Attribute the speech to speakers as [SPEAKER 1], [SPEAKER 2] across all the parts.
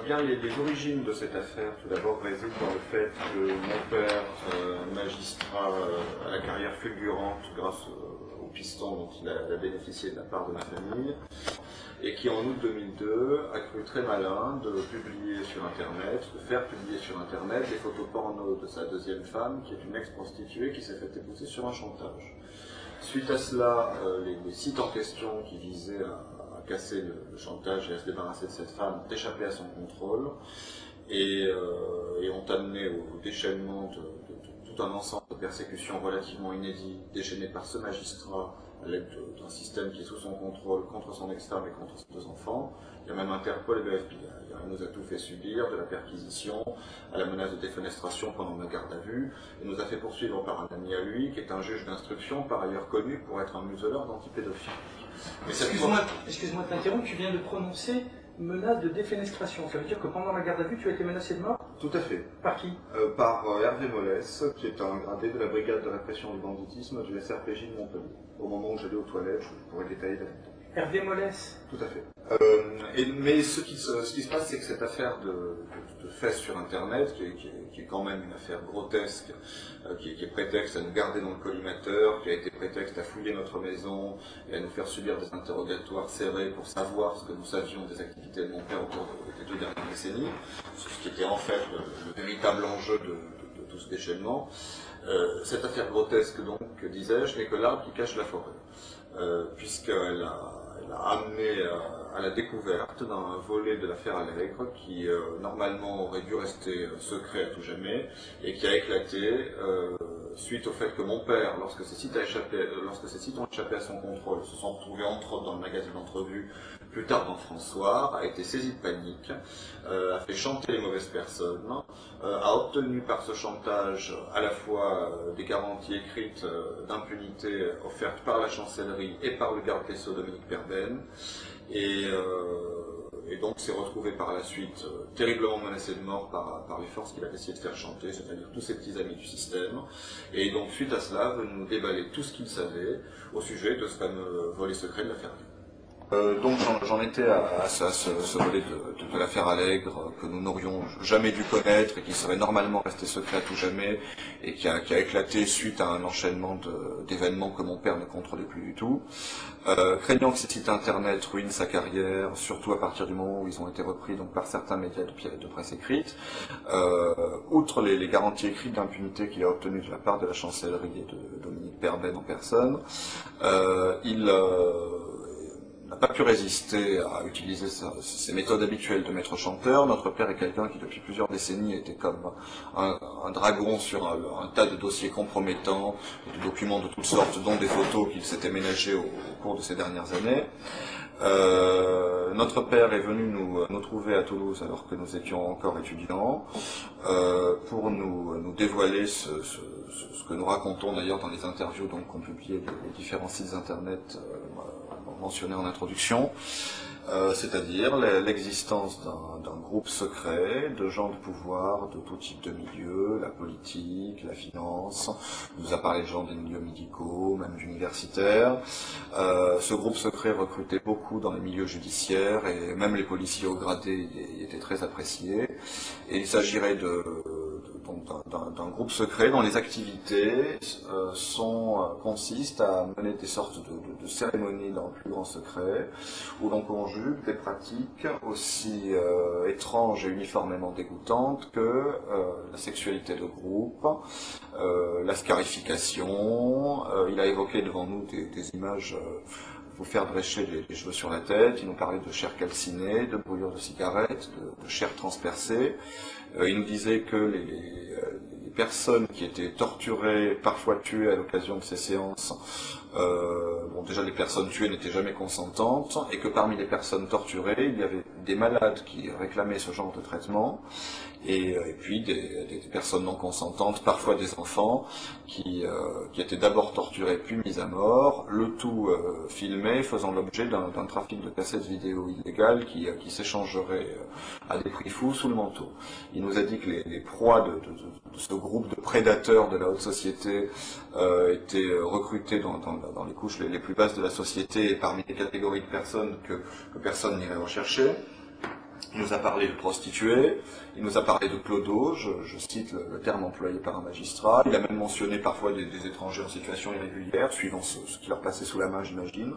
[SPEAKER 1] Bien, les origines de cette affaire, tout d'abord, résident dans le fait que mon père, magistrat à la carrière fulgurante grâce au piston dont il a bénéficié de la part de ma famille, et qui en août 2002 a cru très malin de publier sur Internet, de faire publier sur Internet des photos porno de sa deuxième femme, qui est une ex-prostituée qui s'est fait épouser sur un chantage. Suite à cela, les sites en question qui visaient à casser le chantage et à se débarrasser de cette femme ont échappé à son contrôle et ont amené au déchaînement de tout un ensemble de persécutions relativement inédites déchaînées par ce magistrat à l'aide d'un système qui est sous son contrôle contre son ex-femme et contre ses deux enfants. Il y a même Interpol et le FBI. Il nous a tout fait subir, de la perquisition à la menace de défenestration pendant ma garde à vue, et nous a fait poursuivre par un ami à lui, qui est un juge d'instruction, par ailleurs connu pour être un museleur d'antipédophiles.
[SPEAKER 2] Excuse-moi de t'interrompre, tu viens de prononcer menace de défenestration. Ça veut dire que pendant la garde à vue, tu as été menacé de mort?
[SPEAKER 1] Tout à fait.
[SPEAKER 2] Par qui?
[SPEAKER 1] Par Hervé Mollès, qui est un gradé de la brigade de répression du banditisme du SRPJ de Montpellier. Au moment où j'allais aux toilettes, je pourrais détailler l'anecdote.
[SPEAKER 2] Hervé Mollès?
[SPEAKER 1] Tout à fait. Mais ce qui se passe, c'est que cette affaire de fesses sur Internet, qui est quand même une affaire grotesque, qui est prétexte à nous garder dans le collimateur, qui a été prétexte à fouiller notre maison et à nous faire subir des interrogatoires serrés pour savoir ce que nous savions des activités de mon père au cours des 2 dernières décennies, ce qui était en fait le véritable enjeu de tout ce déchaînement. Cette affaire grotesque, donc, disais-je, n'est que l'arbre qui cache la forêt, puisqu'elle a amené à la découverte d'un volet de l'affaire Allègre qui normalement aurait dû rester secret à tout jamais et qui a éclaté suite au fait que mon père, lorsque ces sites ont échappé à son contrôle, se sont retrouvés entre autres dans le magazine d'entrevue, plus tard dans François, a été saisi de panique, a fait chanter les mauvaises personnes, a obtenu par ce chantage à la fois des garanties écrites d'impunité offertes par la chancellerie et par le garde des Sceaux Dominique Perben, et donc s'est retrouvé par la suite terriblement menacé de mort par les forces qu'il a essayé de faire chanter, c'est-à-dire tous ses petits amis du système, et donc suite à cela veut nous déballer tout ce qu'il savait au sujet de ce fameux volet secret de l'affaire. Donc j'en étais à ce volet de l'affaire Allègre que nous n'aurions jamais dû connaître et qui serait normalement resté secret à tout jamais et qui a éclaté suite à un enchaînement d'événements que mon père ne contrôlait plus du tout. Craignant que ces sites internet ruinent sa carrière, surtout à partir du moment où ils ont été repris donc par certains médias de presse écrite, outre les garanties écrites d'impunité qu'il a obtenues de la part de la chancellerie et de Dominique Perben en personne, il n'a pas pu résister à utiliser ses méthodes habituelles de maître chanteur. Notre père est quelqu'un qui depuis plusieurs décennies était comme un dragon sur un tas de dossiers compromettants, de documents de toutes sortes, dont des photos qu'il s'était ménagées au cours de ces dernières années. Notre père est venu nous trouver à Toulouse alors que nous étions encore étudiants pour nous dévoiler ce que nous racontons d'ailleurs dans les interviews qu'ont publié les différents sites internet mentionné en introduction, c'est-à-dire l'existence d'un groupe secret de gens de pouvoir de tout type de milieux, la politique, la finance, on nous a parlé de gens des milieux médicaux, même universitaires. Ce groupe secret recrutait beaucoup dans les milieux judiciaires et même les policiers haut gradés y étaient très appréciés. Et il s'agirait d'un groupe secret dont les activités consistent à mener des sortes de cérémonies dans le plus grand secret, où l'on conjugue des pratiques aussi étranges et uniformément dégoûtantes que la sexualité de groupe, la scarification. Il a évoqué devant nous des images vous faire drécher les cheveux sur la tête. Il nous parlait de chair calcinée, de brûlures de cigarettes, de chair transpercée. Il nous disait que les personnes qui étaient torturées, parfois tuées à l'occasion de ces séances, déjà les personnes tuées n'étaient jamais consentantes, et que parmi les personnes torturées, il y avait des malades qui réclamaient ce genre de traitement, et puis des personnes non consentantes, parfois des enfants, qui étaient d'abord torturés puis mis à mort, le tout filmé, faisant l'objet d'un trafic de cassettes vidéo illégales qui s'échangerait à des prix fous sous le manteau. Il nous a dit que les proies de ce groupe de prédateurs de la haute société étaient recrutés dans les couches les plus basses de la société et parmi les catégories de personnes que personne n'irait rechercher. Il nous a parlé de prostituées, il nous a parlé de clodos, je cite le terme employé par un magistrat. Il a même mentionné parfois des étrangers en situation irrégulière, suivant ce qui leur passait sous la main, j'imagine.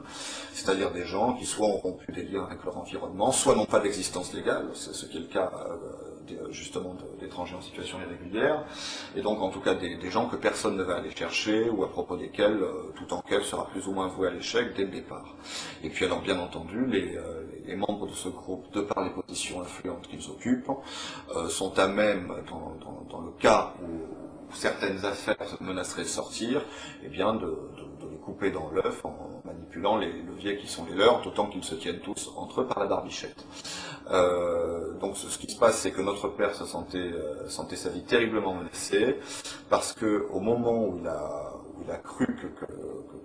[SPEAKER 1] C'est-à-dire des gens qui soit ont rompu des liens avec leur environnement, soit n'ont pas d'existence légale, c'est ce qui est le cas justement d'étrangers en situation irrégulière, et donc en tout cas des gens que personne ne va aller chercher, ou à propos desquels toute enquête sera plus ou moins vouée à l'échec dès le départ. Et puis alors bien entendu, les membres de ce groupe, de par les positions influentes qu'ils occupent, sont à même, dans le cas où certaines affaires menaceraient de sortir, eh bien de les couper dans l'œuf en manipulant les leviers qui sont les leurs, d'autant qu'ils se tiennent tous entre eux par la barbichette. Donc ce qui se passe, c'est que notre père se sentait sa vie terriblement menacée, parce que au moment où il a cru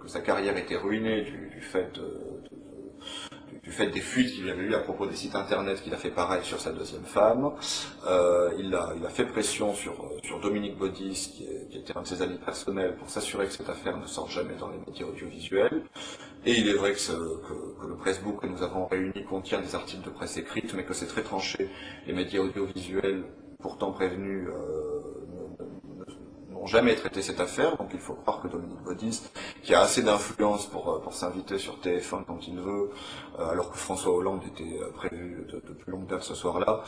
[SPEAKER 1] que sa carrière était ruinée du fait des fuites qu'il avait eues à propos des sites internet, qu'il a fait pareil sur sa deuxième femme. Il a fait pression sur Dominique Baudis, qui était un de ses amis personnels, pour s'assurer que cette affaire ne sorte jamais dans les médias audiovisuels. Et il est vrai que le pressbook que nous avons réuni contient des articles de presse écrite, mais que c'est très tranché. Les médias audiovisuels, pourtant prévenus, n'ont jamais traité cette affaire, donc il faut croire que Dominique Baudis, qui a assez d'influence pour s'inviter sur TF1 quand il veut, alors que François Hollande était prévu de plus longue date ce soir-là,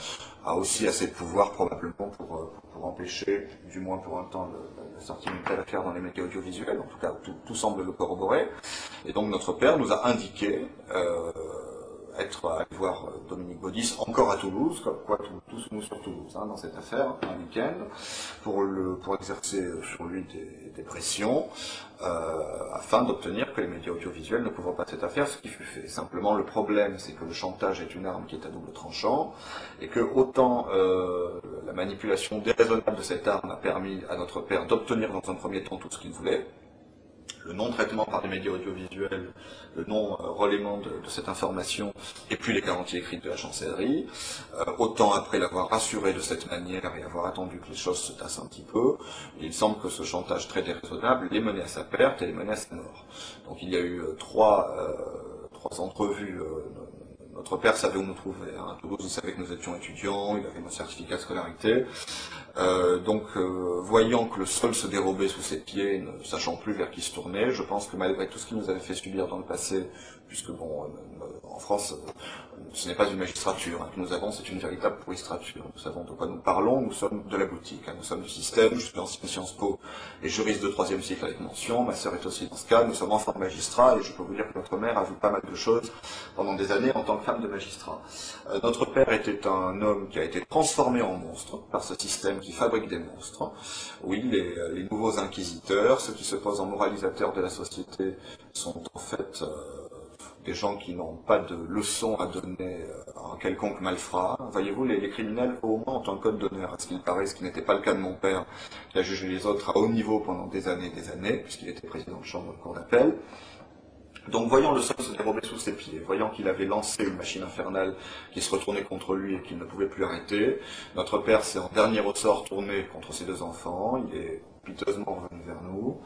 [SPEAKER 1] a aussi assez de pouvoir probablement pour empêcher, du moins pour un temps, la sortie d'une telle affaire dans les médias audiovisuels. En tout cas, tout semble le corroborer. Et donc notre père nous a indiqué aller voir Dominique Baudis, encore à Toulouse, comme quoi tous nous sur Toulouse, dans cette affaire, un week-end, pour exercer sur lui des pressions, afin d'obtenir que les médias audiovisuels ne couvrent pas cette affaire, ce qui fut fait. Simplement, le problème, c'est que le chantage est une arme qui est à double tranchant, et que autant la manipulation déraisonnable de cette arme a permis à notre père d'obtenir dans un premier temps tout ce qu'il voulait, le non-traitement par les médias audiovisuels, le non-relayement de cette information, et puis les garanties écrites de la chancellerie, autant après l'avoir rassuré de cette manière et avoir attendu que les choses se tassent un petit peu, il semble que ce chantage très déraisonnable l'ait mené à sa perte et l'ait mené à sa mort. Donc il y a eu trois entrevues. Notre père savait où nous trouver. À Toulouse, il savait que nous étions étudiants, il avait nos certificats de scolarité. Voyant que le sol se dérobait sous ses pieds, ne sachant plus vers qui se tourner, je pense que malgré tout ce qu'il nous avait fait subir dans le passé, puisque en France, ce n'est pas une magistrature que nous avons, c'est une véritable pourristrature. Nous savons de quoi nous parlons, nous sommes de la boutique, nous sommes du système, je suis ancien Sciences Po et juriste de 3e cycle avec mention, ma sœur est aussi dans ce cas, nous sommes enfants de magistrats et je peux vous dire que notre mère a vu pas mal de choses pendant des années en tant que femme de magistrat. Notre père était un homme qui a été transformé en monstre par ce système qui fabrique des monstres. Oui, les nouveaux inquisiteurs, ceux qui se posent en moralisateurs de la société, sont en fait des gens qui n'ont pas de leçons à donner à quelconque malfrat. Voyez-vous, les criminels, au moins, ont un code d'honneur, à ce qu'il paraît, ce qui n'était pas le cas de mon père, qui a jugé les autres à haut niveau pendant des années, puisqu'il était président de chambre de cour d'appel. Donc, voyant le sol se dérober sous ses pieds, voyant qu'il avait lancé une machine infernale qui se retournait contre lui et qu'il ne pouvait plus arrêter, notre père s'est en dernier ressort tourné contre ses 2 enfants, il est piteusement revenu vers nous,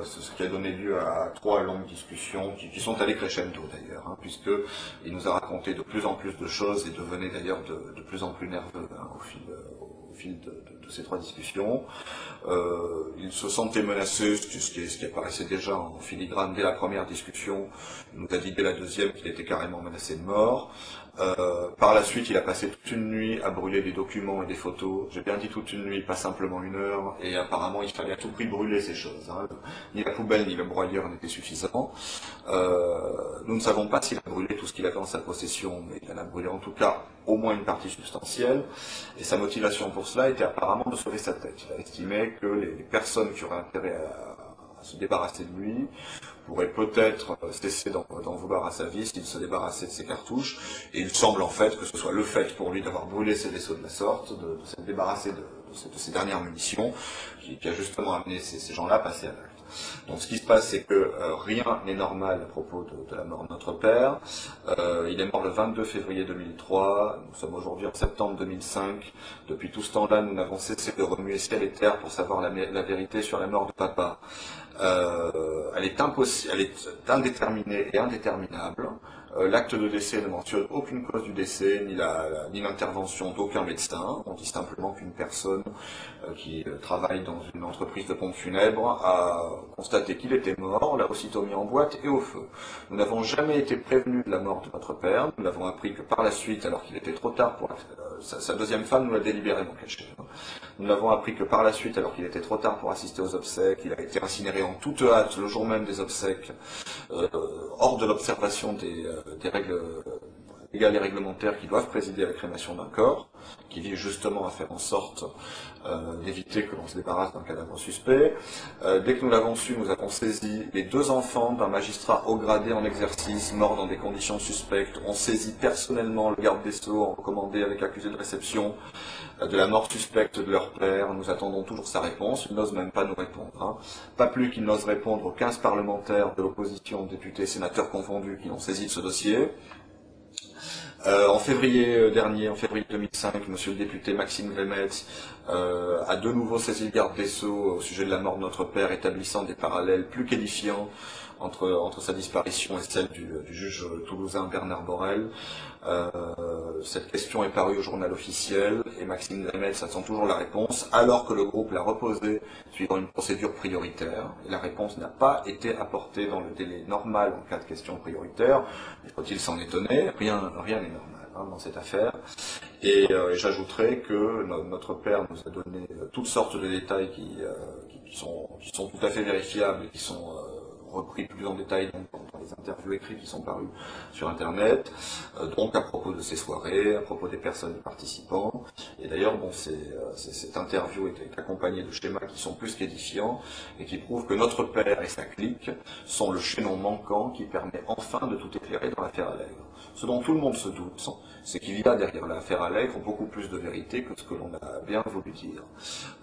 [SPEAKER 1] ce qui a donné lieu à 3 longues discussions qui sont allées crescendo d'ailleurs, puisqu'il nous a raconté de plus en plus de choses et devenait d'ailleurs de plus en plus nerveux au fil de ces 3 discussions. Il se sentait menacé, ce qui apparaissait déjà en filigrane dès la première discussion. Il nous a dit dès la deuxième qu'il était carrément menacé de mort. Par la suite, il a passé toute une nuit à brûler des documents et des photos. J'ai bien dit toute une nuit, pas simplement 1 heure, et apparemment il fallait à tout prix brûler ces choses. Ni la poubelle ni le broyeur n'étaient suffisants. Nous ne savons pas s'il a brûlé tout ce qu'il avait en sa possession, mais il en a brûlé en tout cas au moins une partie substantielle, et sa motivation pour cela était apparemment de sauver sa tête. Il a estimé que les personnes qui auraient intérêt à se débarrasser de lui pourraient peut-être cesser d'en vouloir à sa vie s'il se débarrassait de ses cartouches, et il semble en fait que ce soit le fait pour lui d'avoir brûlé ses vaisseaux de la sorte, de se débarrasser de ses dernières munitions, qui a justement amené ces gens-là à passer à l'acte. Donc ce qui se passe, c'est que rien n'est normal à propos de la mort de notre père. Il est mort le 22 février 2003, nous sommes aujourd'hui en septembre 2005. Depuis tout ce temps-là, nous n'avons cessé de remuer ciel et terre pour savoir la vérité sur la mort de papa. Elle est indéterminée et indéterminable. L'acte de décès ne mentionne aucune cause du décès, ni l'intervention d'aucun médecin. On dit simplement qu'une personne qui travaille dans une entreprise de pompes funèbres a constaté qu'il était mort, on l'a aussitôt mis en boîte et au feu. Nous n'avons jamais été prévenus de la mort de notre père, nous l'avons appris que par la suite, alors qu'il était trop tard pour... Sa deuxième femme nous l'a délibérément caché. Nous l'avons appris que par la suite, alors qu'il était trop tard pour assister aux obsèques, il a été incinéré en toute hâte le jour même des obsèques, hors de l'observation des règles légales et réglementaires qui doivent présider à la crémation d'un corps, qui vise justement à faire en sorte d'éviter que l'on se débarrasse d'un cadavre suspect. Dès que nous l'avons su, nous avons saisi les 2 enfants d'un magistrat haut gradé en exercice, mort dans des conditions suspectes. On saisit personnellement le garde des Sceaux, en recommandé avec accusé de réception, de la mort suspecte de leur père. Nous attendons toujours sa réponse. Il n'ose même pas nous répondre. Pas plus qu'il n'ose répondre aux 15 parlementaires de l'opposition, députés, sénateurs confondus, qui l'ont saisi de ce dossier. En février dernier, en février 2005, monsieur le député Maxime Grémetz a de nouveau saisi le garde des Sceaux au sujet de la mort de notre père, établissant des parallèles plus qu'édifiants entre sa disparition et celle du juge toulousain Bernard Borel. Cette question est parue au journal officiel et Maxime Grémetz attend toujours la réponse, alors que le groupe l'a reposée suivant une procédure prioritaire. Et la réponse n'a pas été apportée dans le délai normal en cas de question prioritaire. Faut-il s'en étonner? Rien n'est normal dans cette affaire. Et j'ajouterai que notre père nous a donné toutes sortes de détails qui sont tout à fait vérifiables et qui sont repris plus en détail dans les interviews écrites qui sont parues sur Internet, donc à propos de ces soirées, à propos des personnes participants. Et d'ailleurs, bon, cette interview est accompagnée de schémas qui sont plus qu'édifiants et qui prouvent que notre père et sa clique sont le chaînon manquant qui permet enfin de tout éclairer dans l'affaire Allègre. Ce dont tout le monde se doute, c'est qu'il y a derrière l'affaire Allègre beaucoup plus de vérité que ce que l'on a bien voulu dire.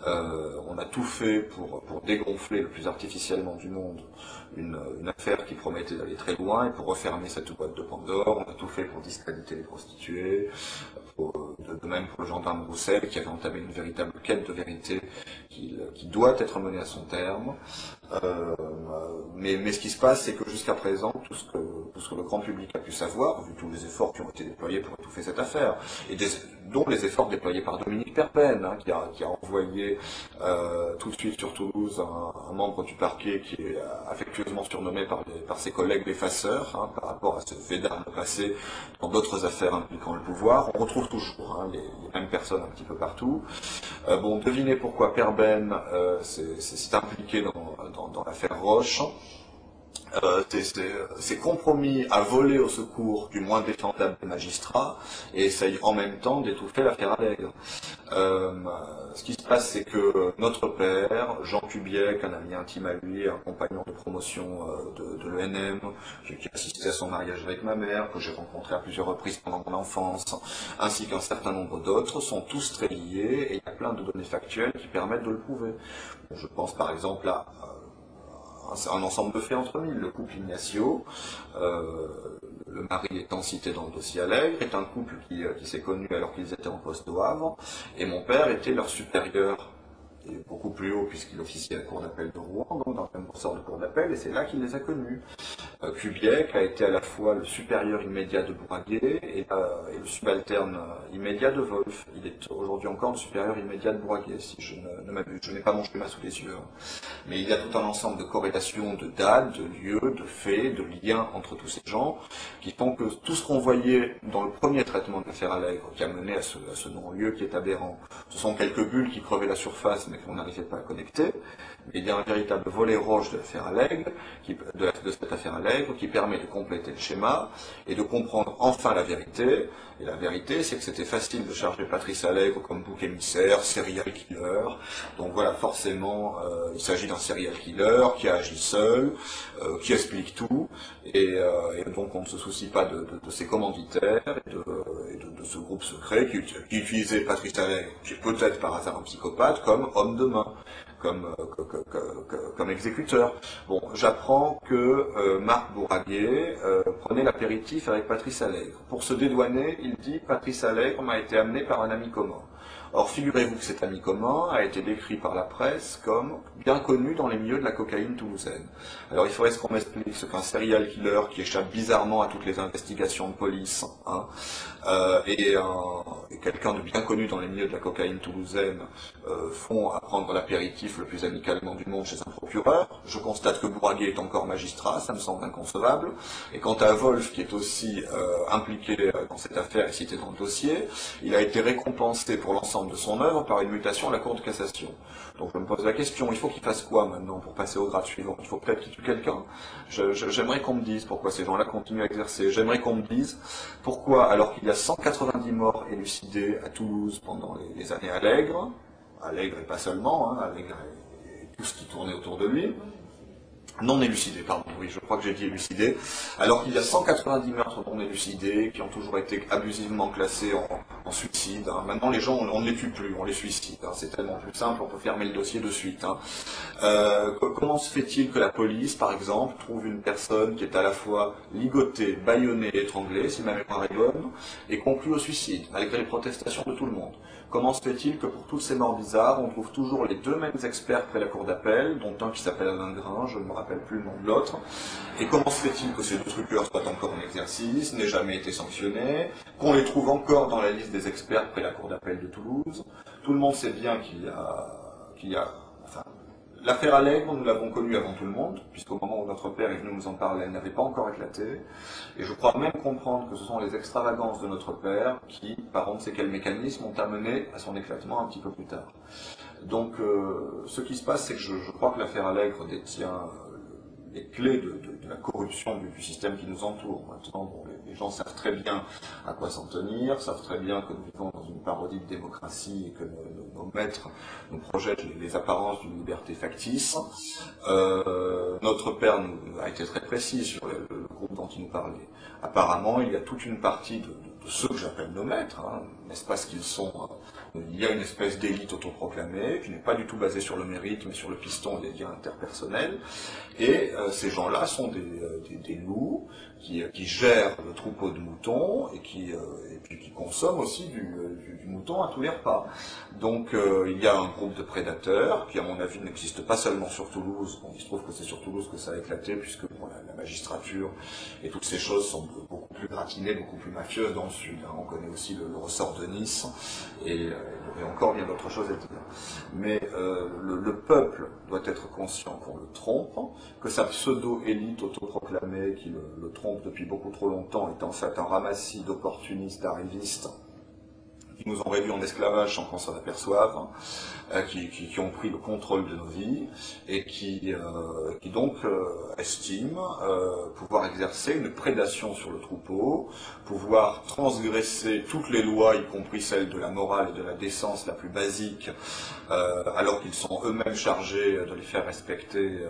[SPEAKER 1] On a tout fait pour dégonfler le plus artificiellement du monde une affaire qui promettait d'aller très loin et pour refermer cette boîte de Pandore. On a tout fait pour discréditer les prostituées, de même pour le gendarme Roussel qui avait entamé une véritable quête de vérité qui doit être menée à son terme. Mais ce qui se passe, c'est que jusqu'à présent, tout ce que le grand public a pu savoir, vu tous les efforts qui ont été déployés pour étouffer cette affaire, et dont les efforts déployés par Dominique Perpen, qui a envoyé tout de suite sur Toulouse un membre du parquet qui est affectueusement surnommé par ses collègues les faceurs, par rapport à ce fait d'armes passé dans d'autres affaires impliquant le pouvoir. On retrouve toujours les mêmes personnes un petit peu partout. Bon, devinez pourquoi Perben s'est impliqué dans l'affaire Roche. C'est compromis à voler au secours du moins défendable des magistrats et essaye en même temps d'étouffer l'affaire Allègre. Ce qui se passe, c'est que notre père, Jean Kubiek, un ami intime à lui, un compagnon de promotion de l'ENM, qui assistait à son mariage avec ma mère, que j'ai rencontré à plusieurs reprises pendant mon enfance, ainsi qu'un certain nombre d'autres, sont tous très liés et il y a plein de données factuelles qui permettent de le prouver. Je pense par exemple à un ensemble de faits entre mille. Le couple Ignacio, le mari étant cité dans le dossier Allègre, est un couple qui s'est connu alors qu'ils étaient en poste au Havre, et mon père était leur supérieur, et beaucoup plus haut puisqu'il officiait à la cour d'appel de Rouen, donc dans le même ressort de cour d'appel, et c'est là qu'il les a connus. Kubiek a été à la fois le supérieur immédiat de Bourraguet et le subalterne immédiat de Wolf. Il est aujourd'hui encore le supérieur immédiat de Bourraguet, si je ne m'abuse. Je n'ai pas mon schéma sous les yeux. Mais il y a tout un ensemble de corrélations, de dates, de lieux, de faits, de liens entre tous ces gens, qui font que tout ce qu'on voyait dans le premier traitement de l'affaire Allègre, qui a mené à ce non-lieu qui est aberrant, ce sont quelques bulles qui crevaient la surface, mais qu'on n'arrivait pas à connecter. Mais il y a un véritable volet roche de l'affaire Allègre, de cette affaire Allègre, qui permet de compléter le schéma et de comprendre enfin la vérité. Et la vérité, c'est que c'était facile de charger Patrice Allègre comme bouc émissaire, serial killer. Donc voilà, forcément, il s'agit d'un serial killer qui a agi seul, qui explique tout, et donc on ne se soucie pas de ses commanditaires et de ce groupe secret qui utilisait Patrice Allègre, qui est peut-être par hasard un psychopathe, comme homme de main, comme exécuteur. Bon, j'apprends que Marc Bourraguet prenait l'apéritif avec Patrice Allègre. Pour se dédouaner, il dit « Patrice Allègre m'a été amené par un ami commun ». Or, figurez-vous que cet ami commun a été décrit par la presse comme bien connu dans les milieux de la cocaïne toulousaine. Alors, il faudrait qu'on m'explique ce qu'un serial killer qui échappe bizarrement à toutes les investigations de police, hein, et quelqu'un de bien connu dans les milieux de la cocaïne toulousaine font à prendre l'apéritif le plus amicalement du monde chez un procureur. Je constate que Bourraguet est encore magistrat, ça me semble inconcevable. Et quant à Wolf, qui est aussi impliqué dans cette affaire et cité dans le dossier, il a été récompensé pour l'ensemble de son œuvre par une mutation à la Cour de cassation. Donc je me pose la question, il faut qu'il fasse quoi maintenant pour passer au grade suivant? Il faut peut-être qu'il tue quelqu'un. J'aimerais qu'on me dise pourquoi ces gens-là continuent à exercer. J'aimerais qu'on me dise pourquoi, alors qu'il y a 190 morts élucidés à Toulouse pendant les années Allègre et pas seulement, hein, Allègre et tout ce qui tournait autour de lui, non élucidés, pardon, oui, je crois que j'ai dit élucidés, alors qu'il y a 190 meurtres non élucidés qui ont toujours été abusivement classés en suicide. Hein. Maintenant, les gens, on ne les tue plus, on les suicide. Hein. C'est tellement plus simple, on peut fermer le dossier de suite. Hein. Comment se fait-il que la police, par exemple, trouve une personne qui est à la fois ligotée, bâillonnée, étranglée, si ma mémoire est bonne, et conclut au suicide, malgré les protestations de tout le monde? Comment se fait-il que pour toutes ces morts bizarres, on trouve toujours les deux mêmes experts près la cour d'appel, dont un qui s'appelle Alain Grain, je ne me rappelle plus le nom de l'autre, et comment se fait-il que ces deux truqueurs soient encore en exercice, n'aient jamais été sanctionnés, qu'on les trouve encore dans la liste des experts près la cour d'appel de Toulouse? Tout le monde sait bien qu'il y a enfin, l'affaire Allègre, nous l'avons connue avant tout le monde, puisqu'au moment où notre père est venu nous en parler, elle n'avait pas encore éclaté. Et je crois même comprendre que ce sont les extravagances de notre père qui, par on ne sait quel mécanisme, ont amené à son éclatement un petit peu plus tard. Donc, ce qui se passe, c'est que je crois que l'affaire Allègre détient les clés de la corruption du système qui nous entoure. Maintenant, bon, les gens savent très bien à quoi s'en tenir, savent très bien que nous vivons dans une parodie de démocratie et que nos maîtres nous projettent les apparences d'une liberté factice. Notre père a été très précis sur le groupe dont il nous parlait. Apparemment, il y a toute une partie de ceux que j'appelle nos maîtres, hein, n'est-ce pas ce qu'ils sont il y a une espèce d'élite autoproclamée qui n'est pas du tout basée sur le mérite, mais sur le piston et les liens interpersonnels. Et ces gens-là sont des loups qui gèrent le troupeau de moutons et puis qui consomment aussi du mouton à tous les repas. Donc il y a un groupe de prédateurs qui, à mon avis, n'existe pas seulement sur Toulouse. Bon, il se trouve que c'est sur Toulouse que ça a éclaté, puisque bon, la magistrature et toutes ces choses sont beaucoup plus gratinées, beaucoup plus mafieuses dans le sud. Hein. On connaît aussi le ressort de Nice et encore bien d'autres choses à dire. Mais le peuple doit être conscient qu'on le trompe, que sa pseudo-élite autoproclamée qui le trompe depuis beaucoup trop longtemps est en fait un ramassis d'opportunistes, d'arrivistes qui nous ont réduits en esclavage sans qu'on s'en aperçoive, qui ont pris le contrôle de nos vies et qui donc estiment pouvoir exercer une prédation sur le troupeau, pouvoir transgresser toutes les lois, y compris celles de la morale et de la décence la plus basique, alors qu'ils sont eux-mêmes chargés de les faire respecter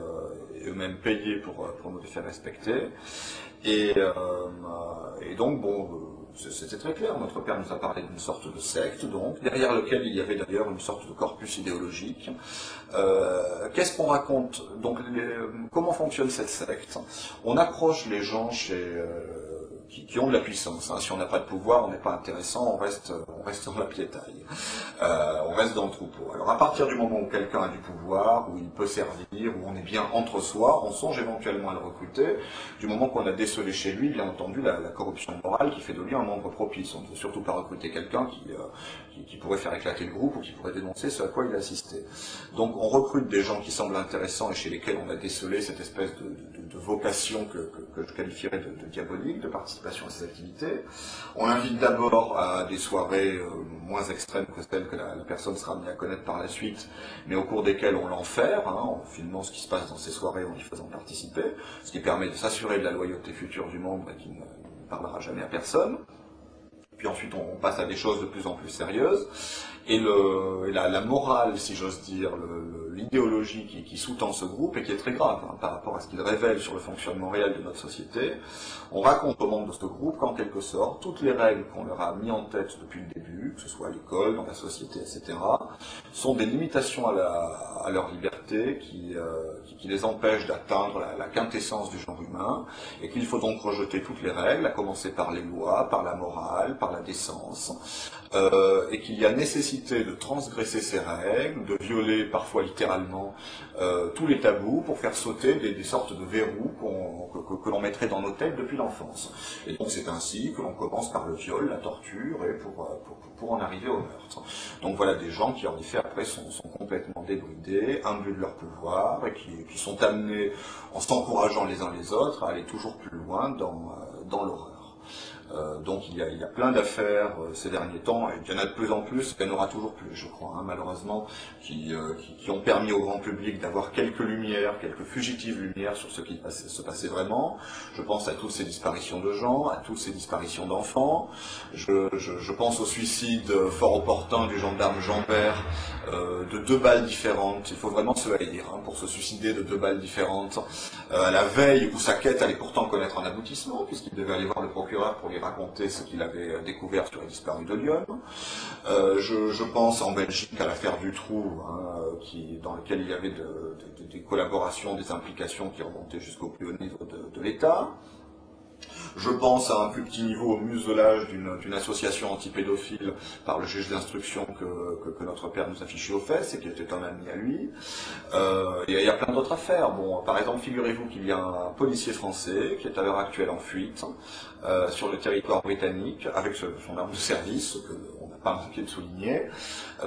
[SPEAKER 1] et eux-mêmes payés pour nous les faire respecter. Et donc, bon, c'était très clair, notre père nous a parlé d'une sorte de secte, donc, derrière lequel il y avait d'ailleurs une sorte de corpus idéologique. Qu'est-ce qu'on raconte? Donc, comment fonctionne cette secte? On approche les gens qui ont de la puissance. Hein. Si on n'a pas de pouvoir, on n'est pas intéressant, on reste dans la piétaille. On reste dans le troupeau. Alors à partir du moment où quelqu'un a du pouvoir, où il peut servir, où on est bien entre soi, on songe éventuellement à le recruter. Du moment qu'on a décelé chez lui, bien entendu, la corruption morale qui fait de lui un membre propice. On ne veut surtout pas recruter quelqu'un qui pourrait faire éclater le groupe ou qui pourrait dénoncer ce à quoi il a assisté. Donc on recrute des gens qui semblent intéressants et chez lesquels on a décelé cette espèce de vocation que je qualifierais de diabolique, de participation à ces activités. On l'invite d'abord à des soirées moins extrêmes que celles que la personne sera amenée à connaître par la suite, mais au cours desquelles on l'enferme, hein, en filmant ce qui se passe dans ces soirées, en y faisant participer, ce qui permet de s'assurer de la loyauté future du membre et qui ne parlera jamais à personne. Puis ensuite on passe à des choses de plus en plus sérieuses, et la morale, si j'ose dire, l'idéologie qui sous-tend ce groupe, et qui est très grave hein, par rapport à ce qu'il révèle sur le fonctionnement réel de notre société, on raconte aux membres de ce groupe qu'en quelque sorte, toutes les règles qu'on leur a mis en tête depuis le début, que ce soit à l'école, dans la société, etc., sont des limitations à leur liberté, réalité qui les empêche d'atteindre la quintessence du genre humain, et qu'il faut donc rejeter toutes les règles, à commencer par les lois, par la morale, par la décence, et qu'il y a nécessité de transgresser ces règles, de violer parfois littéralement tous les tabous pour faire sauter des sortes de verrous que l'on mettrait dans nos têtes depuis l'enfance. Et donc c'est ainsi que l'on commence par le viol, la torture, et pour en arriver au meurtre. Donc voilà des gens qui en effet après sont complètement débridés, imbus de leur pouvoir, et qui sont amenés, en s'encourageant les uns les autres, à aller toujours plus loin dans l'horreur. Donc il y a plein d'affaires ces derniers temps, et il y en a de plus en plus, il y en aura toujours plus, je crois, hein, malheureusement, qui ont permis au grand public d'avoir quelques lumières, quelques fugitives lumières sur ce qui se passait vraiment. Je pense à toutes ces disparitions de gens, à toutes ces disparitions d'enfants. Je pense au suicide fort opportun du gendarme Jean-Bert, de 2 balles différentes. Il faut vraiment se haïr hein, pour se suicider de 2 balles différentes, à la veille où sa quête allait pourtant connaître un aboutissement, puisqu'il devait aller voir le procureur pour lui raconter ce qu'il avait découvert sur les disparus de Lyon. Je pense en Belgique à l'affaire Dutroux, hein, dans laquelle il y avait des collaborations, des implications qui remontaient jusqu'au plus haut niveau de l'État. Je pense à un plus petit niveau au muselage d'une association antipédophile par le juge d'instruction que notre père nous affichait aux fesses et qui était un ami à lui. Et il y a plein d'autres affaires. Bon, par exemple, figurez-vous qu'il y a un policier français qui est à l'heure actuelle en fuite sur le territoire britannique avec son arme de service, ce qu'on n'a pas manqué de souligner,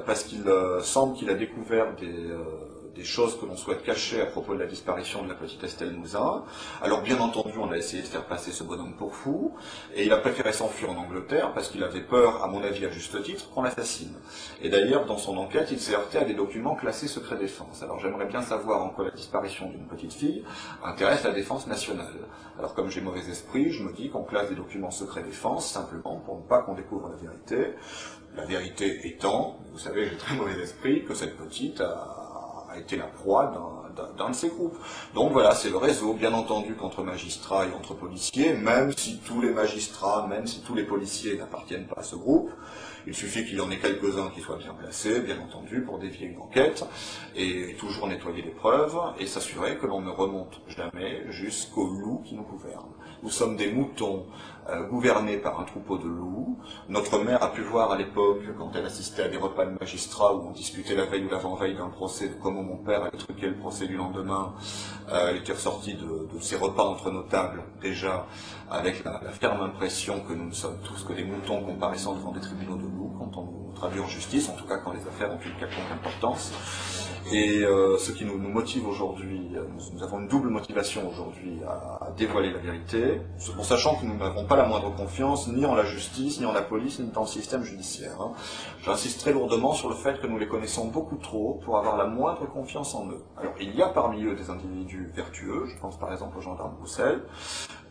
[SPEAKER 1] parce qu'il semble qu'il a découvert des choses que l'on souhaite cacher à propos de la disparition de la petite Estelle Mouzin. Alors bien entendu, on a essayé de faire passer ce bonhomme pour fou, et il a préféré s'enfuir en Angleterre parce qu'il avait peur, à mon avis à juste titre, qu'on l'assassine. Et d'ailleurs, dans son enquête, il s'est heurté à des documents classés secret défense. Alors j'aimerais bien savoir en quoi la disparition d'une petite fille intéresse la défense nationale. Alors comme j'ai mauvais esprit, je me dis qu'on classe des documents secret défense simplement pour ne pas qu'on découvre la vérité. La vérité étant, vous savez, j'ai très mauvais esprit, que cette petite a été la proie d'un de ces groupes. Donc voilà, c'est le réseau, bien entendu, qu'entre magistrats et entre policiers, même si tous les magistrats, même si tous les policiers n'appartiennent pas à ce groupe, il suffit qu'il y en ait quelques-uns qui soient bien placés, bien entendu, pour dévier une enquête, et toujours nettoyer les preuves, et s'assurer que l'on ne remonte jamais jusqu'au loup qui nous gouverne. Nous sommes des moutons gouvernés par un troupeau de loups. Notre mère a pu voir à l'époque, quand elle assistait à des repas de magistrats où on discutait la veille ou l'avant-veille d'un procès, de comment mon père allait truquer le procès du lendemain, elle était ressortie de ces repas entre nos tables, déjà, avec la ferme impression que nous ne sommes tous que des moutons comparaissant devant des tribunaux de loups quand on nous traduit en justice, en tout cas quand les affaires ont une quelconque importance. Et ce qui nous motive aujourd'hui, nous avons une double motivation aujourd'hui à dévoiler la vérité, en sachant que nous n'avons pas la moindre confiance ni en la justice, ni en la police, ni dans le système judiciaire. Hein. J'insiste très lourdement sur le fait que nous les connaissons beaucoup trop pour avoir la moindre confiance en eux. Alors il y a parmi eux des individus vertueux, je pense par exemple au gendarme Roussel.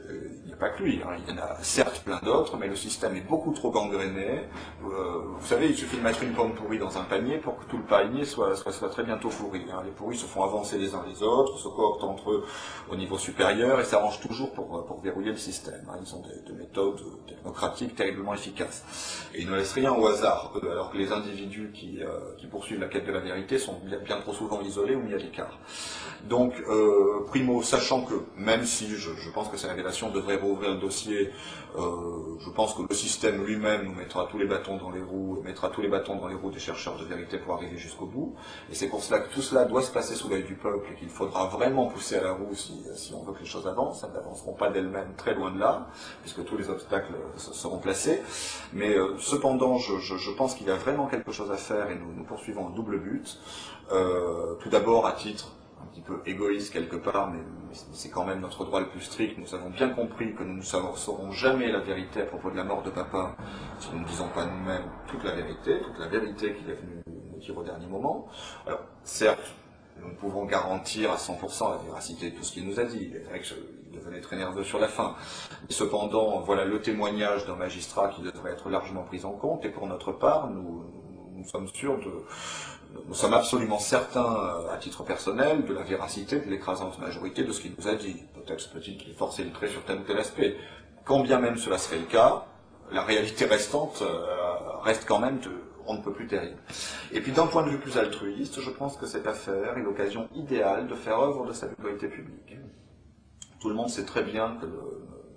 [SPEAKER 1] Il n'y a pas que lui, hein. Il y en a certes plein d'autres, mais le système est beaucoup trop gangréné. Vous savez, il suffit de mettre une pomme pourrie dans un panier pour que tout le panier soit très bientôt pourri. Hein. Les pourris se font avancer les uns les autres, se cooptent entre eux au niveau supérieur et s'arrangent toujours pour verrouiller le système. Hein. Ils ont des méthodes technocratiques terriblement efficaces. Et ils ne laissent rien au hasard, eux, alors que les individus qui poursuivent la quête de la vérité sont bien trop souvent isolés ou mis à l'écart. Donc, primo, sachant que, même si je pense que ces révélations devraient rouvrir le dossier, je pense que le système lui-même nous mettra tous les bâtons dans les roues, des chercheurs de vérité pour arriver jusqu'au bout. Et c'est pour cela que tout cela doit se passer sous l'œil du peuple et qu'il faudra vraiment pousser à la roue si on veut que les choses avancent. Elles n'avanceront pas d'elles-mêmes très loin de là, puisque tous les obstacles seront placés. Mais cependant, je pense qu'il y a vraiment quelque chose à faire et nous poursuivons un double but. Tout d'abord, à titre un petit peu égoïste quelque part, mais c'est quand même notre droit le plus strict. Nous avons bien compris que nous ne saurons jamais la vérité à propos de la mort de papa si nous ne disons pas nous-mêmes toute la vérité qu'il est venu nous dire au dernier moment. Alors, certes, nous ne pouvons garantir à 100% la véracité de tout ce qu'il nous a dit. Il est vrai qu'il devenait très nerveux sur la fin. Et cependant, voilà le témoignage d'un magistrat qui devrait être largement pris en compte, et pour notre part, nous sommes sûrs nous sommes absolument certains, à titre personnel, de la véracité de l'écrasante majorité de ce qu'il nous a dit. Peut-être peut-il qu'il forçait le trait sur tel ou tel aspect. Quand bien même cela serait le cas, la réalité restante reste quand même on ne peut plus terrible. Et puis d'un point de vue plus altruiste, je pense que cette affaire est l'occasion idéale de faire œuvre de salubrité publique. Tout le monde sait très bien que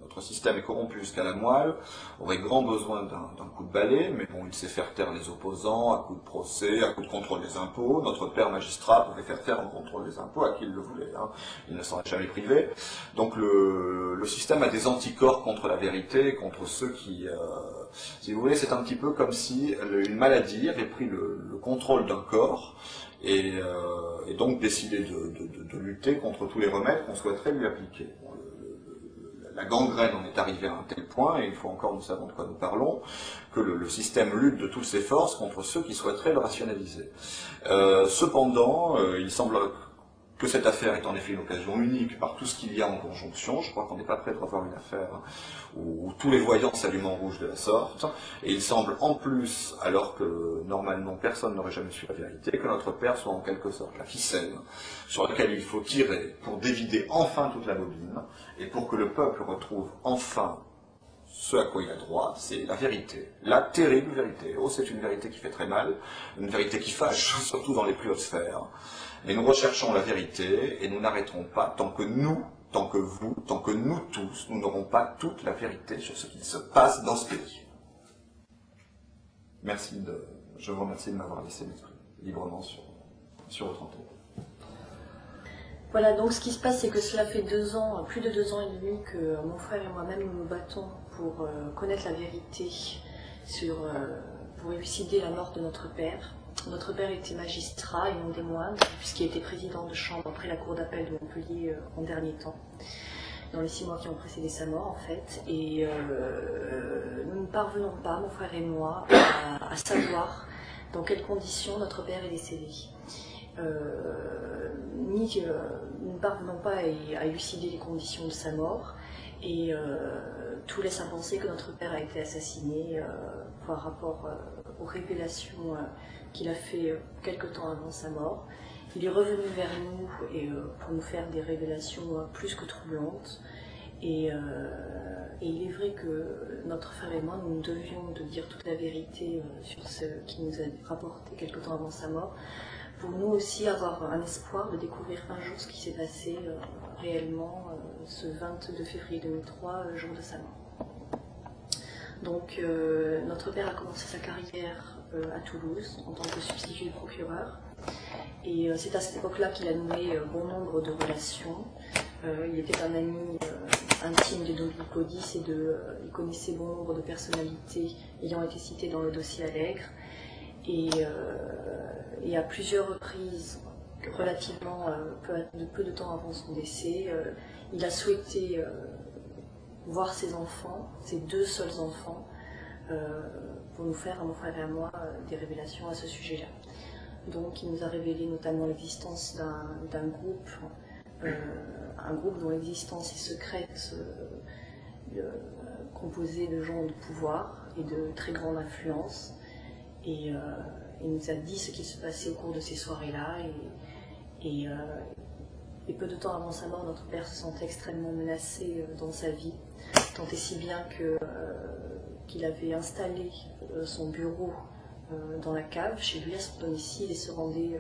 [SPEAKER 1] notre système est corrompu jusqu'à la moelle, aurait grand besoin d'un coup de balai, mais bon, il sait faire taire les opposants, à coup de procès, à coup de contrôle des impôts. Notre père magistrat pouvait faire taire le contrôle des impôts à qui il le voulait, hein. Il ne s'en est jamais privé. Donc le système a des anticorps contre la vérité, contre ceux qui... si vous voulez, c'est un petit peu comme si une maladie avait pris le contrôle d'un corps, et donc décidé de lutter contre tous les remèdes qu'on souhaiterait lui appliquer. Bon, la gangrène en est arrivée à un tel point, et une fois encore nous savons de quoi nous parlons, que le système lutte de toutes ses forces contre ceux qui souhaiteraient le rationaliser. Cependant, il semble que cette affaire est en effet une occasion unique par tout ce qu'il y a en conjonction. Je crois qu'on n'est pas prêt de revoir une affaire où tous les voyants s'allument en rouge de la sorte. Et il semble en plus, alors que normalement personne n'aurait jamais su la vérité, que notre père soit en quelque sorte la ficelle sur laquelle il faut tirer pour dévider enfin toute la bobine et pour que le peuple retrouve enfin ce à quoi il a droit, c'est la vérité. La terrible vérité. Oh, c'est une vérité qui fait très mal, une vérité qui fâche, surtout dans les plus hautes sphères. Mais nous recherchons la vérité et nous n'arrêterons pas tant que nous, tant que vous, tant que nous tous, nous n'aurons pas toute la vérité sur ce qui se passe dans ce pays. Je vous remercie de m'avoir laissé m'exprimer librement sur votre antenne.
[SPEAKER 3] Voilà, donc ce qui se passe, c'est que cela fait 2 ans, plus de 2 ans et demi, que mon frère et moi-même nous nous battons pour connaître la vérité pour élucider la mort de notre père. Notre père était magistrat et non des moindres, puisqu'il était président de chambre après la cour d'appel de Montpellier en dernier temps, dans les 6 mois qui ont précédé sa mort en fait. Et nous ne parvenons pas, mon frère et moi, à savoir dans quelles conditions notre père est décédé. Nous ne parvenons pas à élucider les conditions de sa mort, et tout laisse à penser que notre père a été assassiné par rapport aux révélations qu'il a fait quelque temps avant sa mort. Il est revenu vers nous pour nous faire des révélations plus que troublantes, et il est vrai que notre frère et moi, nous devions de dire toute la vérité sur ce qui nous a rapporté quelque temps avant sa mort, pour nous aussi avoir un espoir de découvrir un jour ce qui s'est passé réellement ce 22 février 2003, jour de sa mort. Donc notre père a commencé sa carrière à Toulouse en tant que substitut du procureur, et c'est à cette époque-là qu'il a noué bon nombre de relations. Il était un ami intime de Don Lycodis et il connaissait bon nombre de personnalités ayant été citées dans le dossier Allègre. Et à plusieurs reprises, relativement peu de temps avant son décès, il a souhaité voir ses enfants, ses 2 seuls enfants, pour nous faire, à mon frère et à moi, des révélations à ce sujet-là. Donc il nous a révélé notamment l'existence d'un groupe, un groupe dont l'existence est secrète, composé de gens de pouvoir et de très grande influence. Et il nous a dit ce qui se passait au cours de ces soirées-là. Et peu de temps avant sa mort, notre père se sentait extrêmement menacé dans sa vie, tant et si bien qu'il avait installé son bureau dans la cave, chez lui à son domicile, et se rendait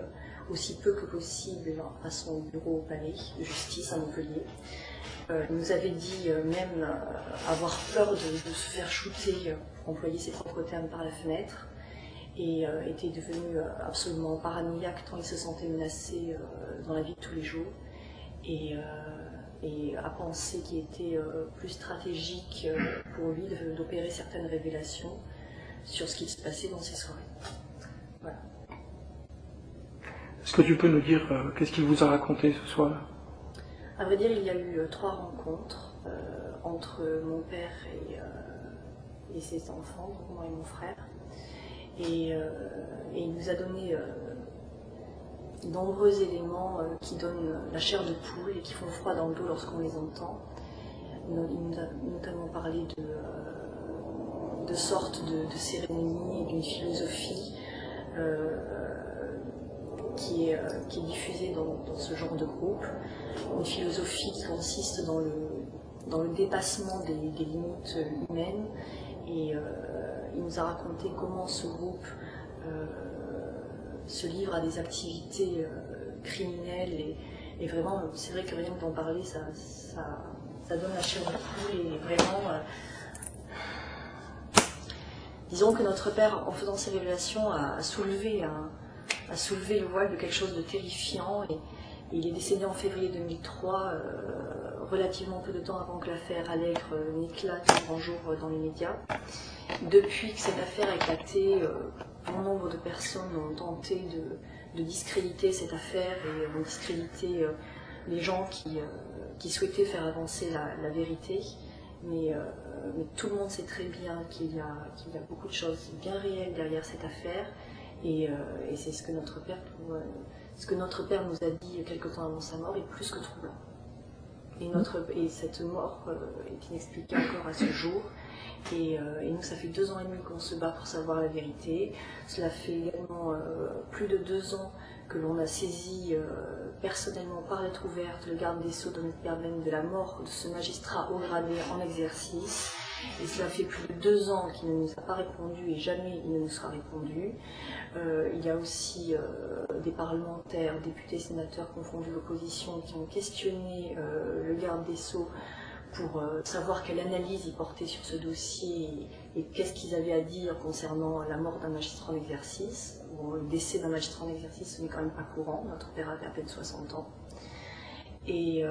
[SPEAKER 3] aussi peu que possible à son bureau au palais de justice à Montpellier. Il nous avait dit même avoir peur de se faire shooter, pour employer ses propres termes, par la fenêtre, et était devenu absolument paranoïaque tant il se sentait menacé dans la vie de tous les jours, et a pensé qu'il était plus stratégique pour lui d'opérer certaines révélations sur ce qui se passait dans ces soirées. Voilà.
[SPEAKER 2] Est-ce que tu peux nous dire qu'est-ce qu'il vous a raconté ce soir-là?
[SPEAKER 3] À vrai dire, il y a eu 3 rencontres entre mon père et ses enfants, donc moi et mon frère. Et il nous a donné de nombreux éléments qui donnent la chair de poule et qui font froid dans le dos lorsqu'on les entend. Il nous a notamment parlé de sortes de cérémonies et d'une philosophie qui est diffusée dans ce genre de groupe. Une philosophie qui consiste dans le dépassement des limites humaines. Et il nous a raconté comment ce groupe se livrent à des activités criminelles et vraiment, c'est vrai que rien que d'en parler, ça donne la chair de poule et vraiment... disons que notre père, en faisant ces révélations, a soulevé le voile de quelque chose de terrifiant et il est décédé en février 2003, relativement peu de temps avant que l'affaire Allègre n'éclate au grand jour dans les médias. Depuis que cette affaire a éclaté, bon nombre de personnes ont tenté de discréditer cette affaire et ont discrédité les gens qui souhaitaient faire avancer la vérité. Mais tout le monde sait très bien qu'il y a beaucoup de choses bien réelles derrière cette affaire et c'est ce que notre père nous a dit quelque temps avant sa mort est plus que troublant. Et cette mort est inexpliquée encore à ce jour. Et nous, ça fait 2 ans et demi qu'on se bat pour savoir la vérité. Cela fait également plus de 2 ans que l'on a saisi personnellement par lettre ouverte le garde des Sceaux Dominique Perben de la mort de ce magistrat haut gradé en exercice. Et cela fait plus de 2 ans qu'il ne nous a pas répondu et jamais il ne nous sera répondu. Il y a aussi des parlementaires, députés, sénateurs confondus d'opposition qui ont questionné le garde des Sceaux pour savoir quelle analyse ils portaient sur ce dossier et qu'est-ce qu'ils avaient à dire concernant la mort d'un magistrat en exercice. Bon, le décès d'un magistrat en exercice, ce n'est quand même pas courant, notre père avait à peine 60 ans. Et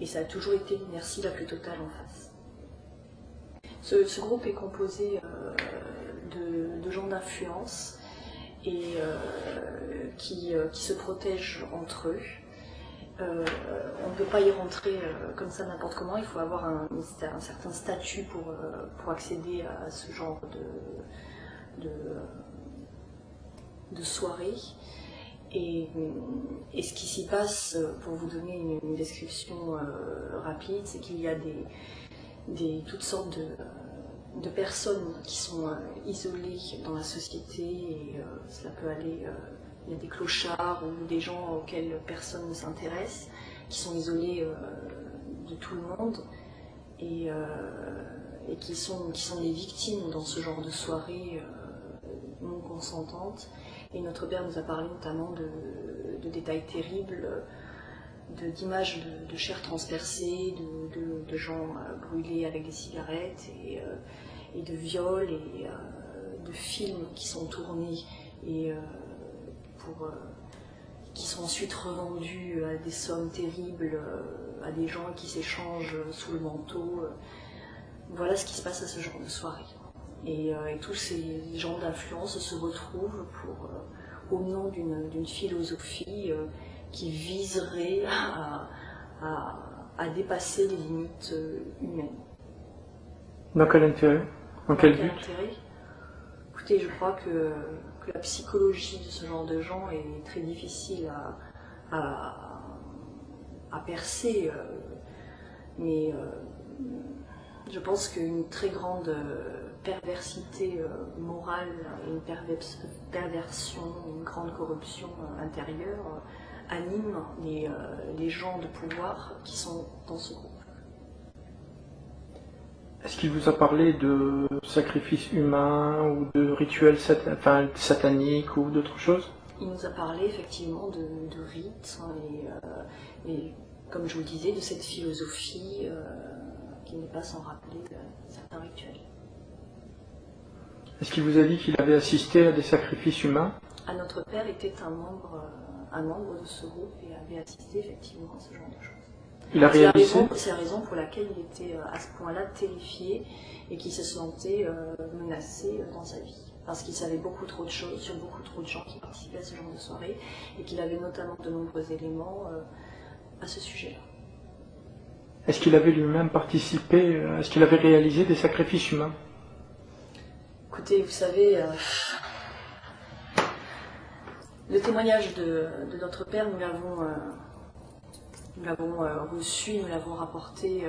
[SPEAKER 3] ça a toujours été l'inertie la plus totale en face. Ce groupe est composé de gens d'influence et qui se protègent entre eux. On ne peut pas y rentrer comme ça n'importe comment, il faut avoir un certain statut pour accéder à ce genre de soirée. Et ce qui s'y passe, pour vous donner une description rapide, c'est qu'il y a toutes sortes de personnes qui sont isolées dans la société et cela peut aller... il y a des clochards ou des gens auxquels personne ne s'intéresse, qui sont isolés de tout le monde et qui sont des victimes dans ce genre de soirée non consentantes. Et notre père nous a parlé notamment de détails terribles, d'images de chair transpercée, de gens brûlés avec des cigarettes et de viols et de films qui sont tournés et qui sont ensuite revendus à des sommes terribles, à des gens qui s'échangent sous le manteau. Voilà ce qui se passe à ce genre de soirée. Et tous ces gens d'influence se retrouvent au nom d'une philosophie qui viserait à dépasser les limites humaines.
[SPEAKER 2] Dans quel intérêt? Dans quel but?
[SPEAKER 3] Écoutez, je crois que la psychologie de ce genre de gens est très difficile à percer, mais je pense qu'une très grande perversité morale, une perversion, une grande corruption intérieure anime les gens de pouvoir qui sont dans ce groupe.
[SPEAKER 2] Est-ce qu'il vous a parlé de sacrifices humains ou de rituels sataniques ou d'autres choses?
[SPEAKER 3] Il nous a parlé effectivement de rites et comme je vous le disais, de cette philosophie qui n'est pas sans rappeler certains rituels.
[SPEAKER 2] Est-ce qu'il vous a dit qu'il avait assisté à des sacrifices humains?
[SPEAKER 3] Notre père était un membre de ce groupe et avait assisté effectivement à ce genre de choses.
[SPEAKER 2] Il a réalisé.
[SPEAKER 3] C'est la raison pour laquelle il était à ce point-là terrifié et qu'il se sentait menacé dans sa vie. Parce qu'il savait beaucoup trop de choses sur beaucoup trop de gens qui participaient à ce genre de soirée et qu'il avait notamment de nombreux éléments à ce sujet-là.
[SPEAKER 2] Est-ce qu'il avait lui-même participé, est-ce qu'il avait réalisé des sacrifices humains?
[SPEAKER 3] Écoutez, vous savez, le témoignage de notre père, nous l'avons reçu, nous l'avons rapporté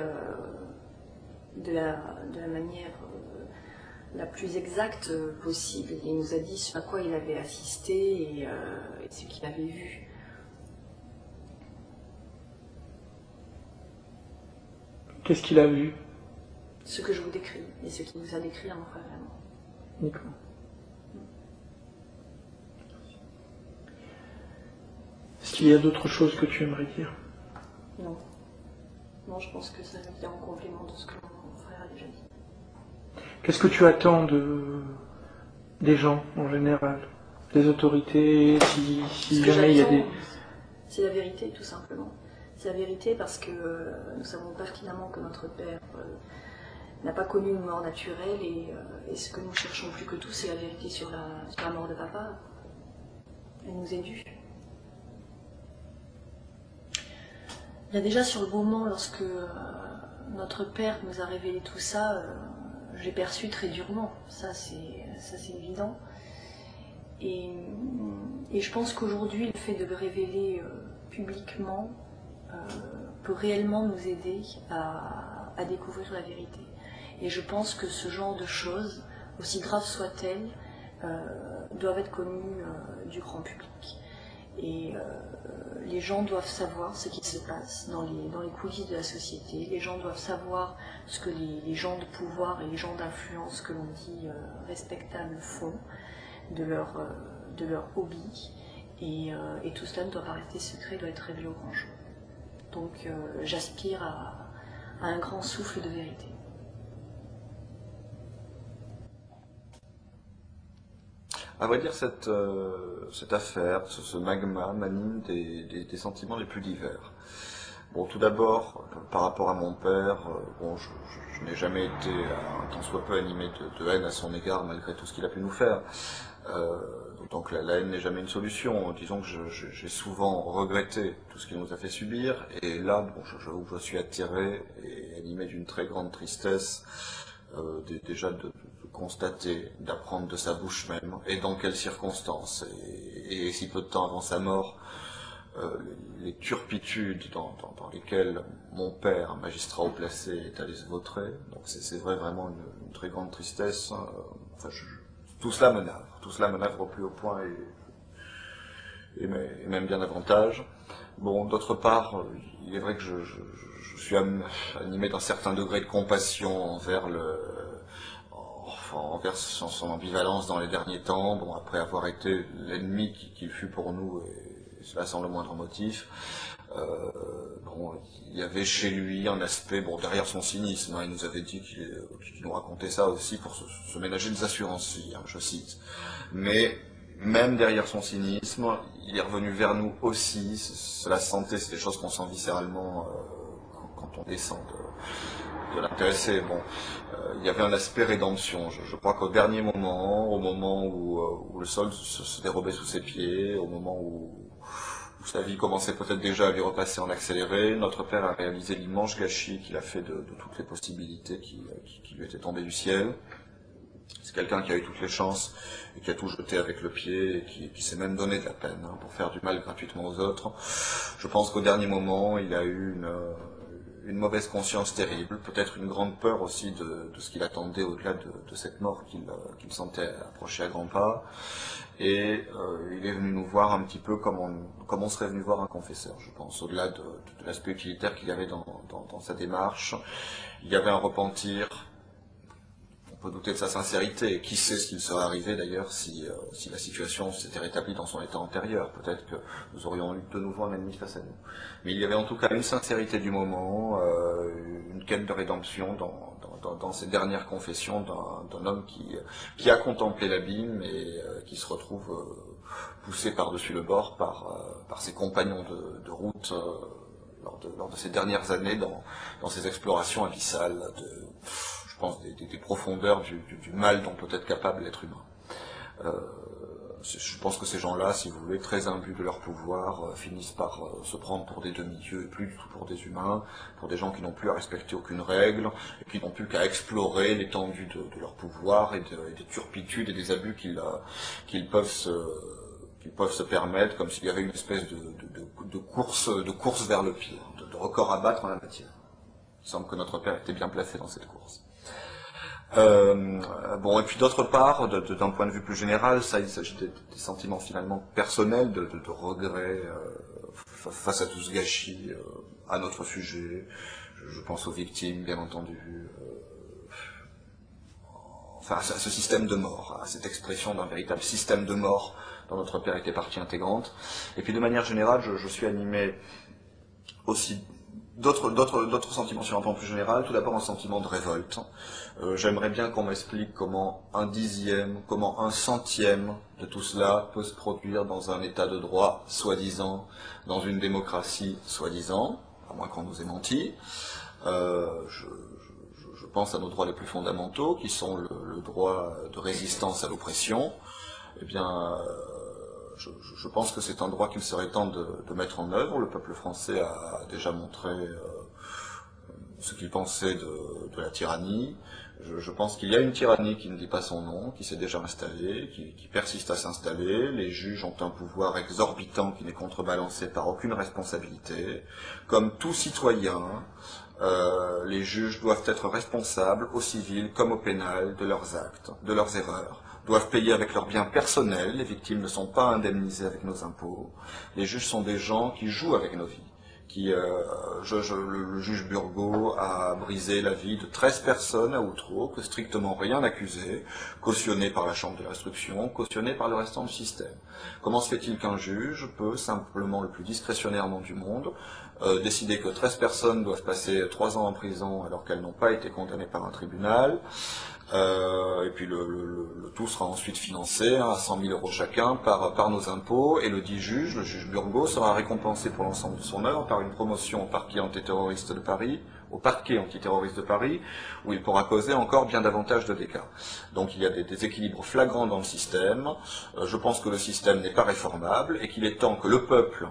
[SPEAKER 3] de la manière la plus exacte possible. Il nous a dit ce à quoi il avait assisté et ce qu'il avait vu.
[SPEAKER 2] Qu'est-ce qu'il a vu?
[SPEAKER 3] Ce que je vous décris et ce qu'il nous a décrit à mon frère et à moi.
[SPEAKER 2] D'accord. Est-ce qu'il y a d'autres choses que tu aimerais dire?
[SPEAKER 3] Non. Non, je pense que ça vient en complément de ce que mon frère a déjà dit.
[SPEAKER 2] Qu'est-ce que tu attends des gens en général, des autorités, si jamais il y a des...
[SPEAKER 3] C'est la vérité, tout simplement. C'est la vérité parce que nous savons pertinemment que notre père n'a pas connu une mort naturelle et ce que nous cherchons plus que tout, c'est la vérité sur la mort de papa. Elle nous est due. Il y a déjà sur le moment, lorsque notre père nous a révélé tout ça, j'ai perçu très durement. Ça c'est évident. Et je pense qu'aujourd'hui, le fait de le révéler publiquement peut réellement nous aider à découvrir la vérité. Et je pense que ce genre de choses, aussi graves soient-elles, doivent être connues du grand public. Et les gens doivent savoir ce qui se passe dans les coulisses de la société. Les gens doivent savoir ce que les gens de pouvoir et les gens d'influence que l'on dit respectables font de leur hobby. Et tout cela ne doit pas rester secret, doit être révélé au grand jour. Donc j'aspire à un grand souffle de vérité.
[SPEAKER 1] À vrai dire, cette affaire, ce magma m'anime des sentiments les plus divers. Bon, tout d'abord, par rapport à mon père, bon, je n'ai jamais été un tant soit peu animé de haine à son égard, malgré tout ce qu'il a pu nous faire. Donc la haine n'est jamais une solution. Disons que j'ai souvent regretté tout ce qu'il nous a fait subir, et là, bon, j'avoue que je suis attiré et animé d'une très grande tristesse, déjà de constater, d'apprendre de sa bouche même, et dans quelles circonstances, et si peu de temps avant sa mort, les turpitudes dans lesquelles mon père, magistrat haut placé, est allé se vautrer. Donc c'est vrai, vraiment une très grande tristesse. Enfin, tout cela me navre au plus haut point, et même bien davantage. Bon, d'autre part, il est vrai que je suis animé d'un certain degré de compassion envers son ambivalence dans les derniers temps, bon, après avoir été l'ennemi qu'il fut pour nous, et cela sans le moindre motif. Bon, il y avait chez lui un aspect, bon, derrière son cynisme, il nous avait dit qu'il nous racontait ça aussi pour se ménager des assurances, je cite. Mais même derrière son cynisme, il est revenu vers nous aussi. Cela se sentait, c'est des choses qu'on sent viscéralement quand on descend de l'intéressé. Bon, il y avait un aspect rédemption. Je crois qu'au dernier moment, au moment où le sol se dérobait sous ses pieds, au moment où sa vie commençait peut-être déjà à lui repasser en accéléré, notre père a réalisé l'immense gâchis qu'il a fait de toutes les possibilités qui lui étaient tombées du ciel. C'est quelqu'un qui a eu toutes les chances et qui a tout jeté avec le pied et qui s'est même donné de la peine pour faire du mal gratuitement aux autres. Je pense qu'au dernier moment, il a eu une mauvaise conscience terrible, peut-être une grande peur aussi de ce qu'il attendait au-delà de cette mort qu'il sentait approcher à grands pas. Et il est venu nous voir un petit peu comme on serait venu voir un confesseur, je pense, au-delà de l'aspect utilitaire qu'il y avait dans sa démarche. Il y avait un repentir. On peut douter de sa sincérité, et qui sait ce qu'il serait arrivé d'ailleurs si la situation s'était rétablie dans son état antérieur. Peut-être que nous aurions eu de nouveau un ennemi face à nous. Mais il y avait en tout cas une sincérité du moment, une quête de rédemption dans ces dernières confessions d'un homme qui a contemplé l'abîme et qui se retrouve poussé par-dessus le bord par ses compagnons de route lors de ces dernières années dans ces explorations abyssales je pense, des profondeurs du mal dont peut être capable l'être humain. Je pense que ces gens-là, si vous voulez, très imbus de leur pouvoir, finissent par se prendre pour des demi-dieux et plus du tout pour des humains, pour des gens qui n'ont plus à respecter aucune règle, et qui n'ont plus qu'à explorer l'étendue de leur pouvoir et des turpitudes et des abus qu'ils peuvent se permettre, comme s'il y avait une espèce de course vers le pire, de record à battre en la matière. Il semble que notre père était bien placé dans cette course. Bon, et puis d'autre part, d'un point de vue plus général, il s'agit des sentiments finalement personnels, de regrets face à tout ce gâchis, à notre sujet. Je pense aux victimes, bien entendu. Enfin, à ce système de mort, à cette expression d'un véritable système de mort dont notre père était partie intégrante. Et puis de manière générale, je suis animé aussi d'autres sentiments sur un plan plus général. Tout d'abord un sentiment de révolte. J'aimerais bien qu'on m'explique comment un dixième, comment un centième de tout cela peut se produire dans un état de droit, soi-disant, dans une démocratie, soi-disant, à moins qu'on nous ait menti. Je pense à nos droits les plus fondamentaux, qui sont le droit de résistance à l'oppression. Eh bien, je pense que c'est un droit qu'il serait temps de mettre en œuvre. Le peuple français a déjà montré ce qu'il pensait de la tyrannie. Je pense qu'il y a une tyrannie qui ne dit pas son nom, qui s'est déjà installée, qui persiste à s'installer. Les juges ont un pouvoir exorbitant qui n'est contrebalancé par aucune responsabilité. Comme tout citoyen, les juges doivent être responsables, au civil comme au pénal, de leurs actes, de leurs erreurs, doivent payer avec leurs biens personnels, les victimes ne sont pas indemnisées avec nos impôts, les juges sont des gens qui jouent avec nos vies. Le juge Burgot a brisé la vie de 13 personnes à Outreau, que strictement rien accusé, cautionné par la Chambre de l'instruction, cautionné par le restant du système. Comment se fait-il qu'un juge peut, simplement le plus discrétionnairement du monde, décider que 13 personnes doivent passer 3 ans en prison alors qu'elles n'ont pas été condamnées par un tribunal, et puis le tout sera ensuite financé à 100 000 € chacun par nos impôts, et le dit juge, le juge Burgot, sera récompensé pour l'ensemble de son œuvre par une promotion au parquet antiterroriste de Paris, où il pourra causer encore bien davantage de dégâts. Donc il y a des déséquilibres flagrants dans le système. Je pense que le système n'est pas réformable et qu'il est temps que le peuple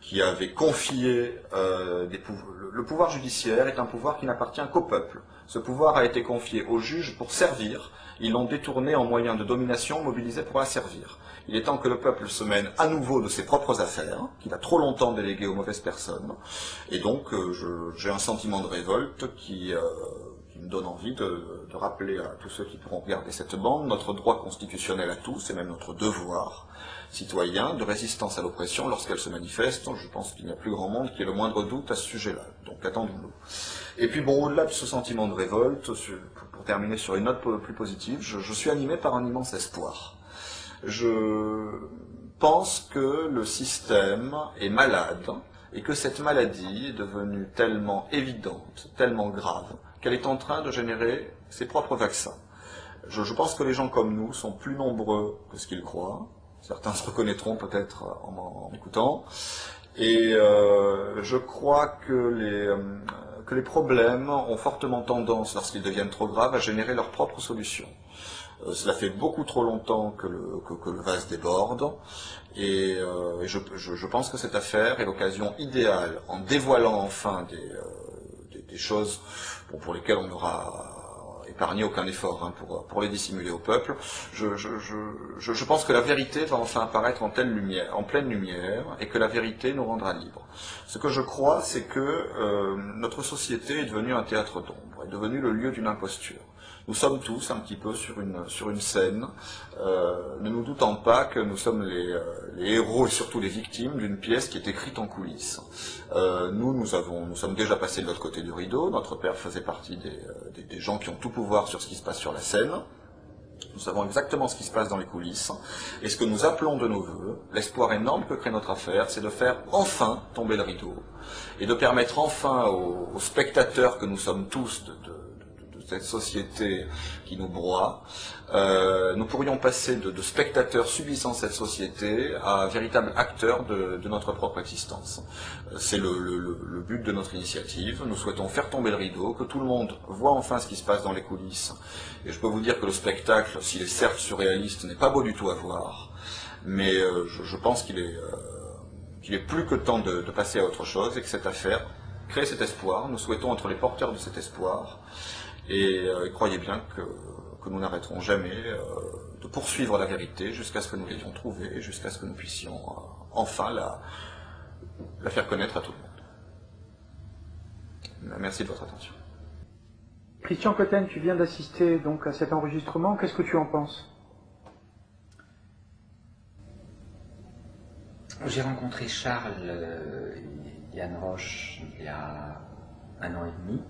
[SPEAKER 1] qui avait confié le pouvoir judiciaire est un pouvoir qui n'appartient qu'au peuple. Ce pouvoir a été confié aux juges pour servir. Ils l'ont détourné en moyen de domination mobilisé pour asservir. Il est temps que le peuple se mène à nouveau de ses propres affaires, qu'il a trop longtemps déléguées aux mauvaises personnes. Et donc j'ai un sentiment de révolte qui me donne envie de rappeler à tous ceux qui pourront regarder cette bande notre droit constitutionnel à tous, et même notre devoir citoyen de résistance à l'oppression lorsqu'elle se manifeste. Je pense qu'il n'y a plus grand monde qui ait le moindre doute à ce sujet-là. Donc attendons-nous. Et puis bon, au-delà de ce sentiment de révolte, pour terminer sur une note plus positive, je suis animé par un immense espoir. Je pense que le système est malade et que cette maladie est devenue tellement évidente, tellement grave, qu'elle est en train de générer ses propres vaccins. Je pense que les gens comme nous sont plus nombreux que ce qu'ils croient. Certains se reconnaîtront peut-être en m'écoutant. Et je crois que les problèmes ont fortement tendance, lorsqu'ils deviennent trop graves, à générer leurs propres solutions. Cela fait beaucoup trop longtemps que le vase déborde, et je pense que cette affaire est l'occasion idéale, en dévoilant enfin des choses pour lesquelles on n'aura épargné aucun effort pour les dissimuler au peuple. Je pense que la vérité va enfin apparaître en pleine lumière, et que la vérité nous rendra libres. Ce que je crois, c'est que notre société est devenue un théâtre d'ombre, est devenue le lieu d'une imposture. Nous sommes tous un petit peu sur une scène, ne nous doutant pas que nous sommes les héros et surtout les victimes d'une pièce qui est écrite en coulisses. Nous sommes déjà passés de l'autre côté du rideau. Notre père faisait partie des gens qui ont tout pouvoir sur ce qui se passe sur la scène. Nous savons exactement ce qui se passe dans les coulisses. Et ce que nous appelons de nos vœux, l'espoir énorme que crée notre affaire, c'est de faire enfin tomber le rideau et de permettre enfin aux spectateurs que nous sommes tous de cette société qui nous broie, nous pourrions passer de spectateurs subissant cette société à véritables acteurs de notre propre existence. C'est le but de notre initiative. Nous souhaitons faire tomber le rideau, que tout le monde voit enfin ce qui se passe dans les coulisses. Et je peux vous dire que le spectacle, s'il est certes surréaliste, n'est pas beau du tout à voir, mais je pense qu'il est plus que temps de passer à autre chose, et que cette affaire crée cet espoir. Nous souhaitons être les porteurs de cet espoir. Et croyez bien que nous n'arrêterons jamais de poursuivre la vérité jusqu'à ce que nous l'ayons trouvée, jusqu'à ce que nous puissions enfin la faire connaître à tout le monde. Merci de votre attention.
[SPEAKER 2] Christian Cotten, tu viens d'assister donc à cet enregistrement. Qu'est-ce que tu en penses?
[SPEAKER 4] J'ai rencontré Charles Yann Roche il y a 1 an et demi.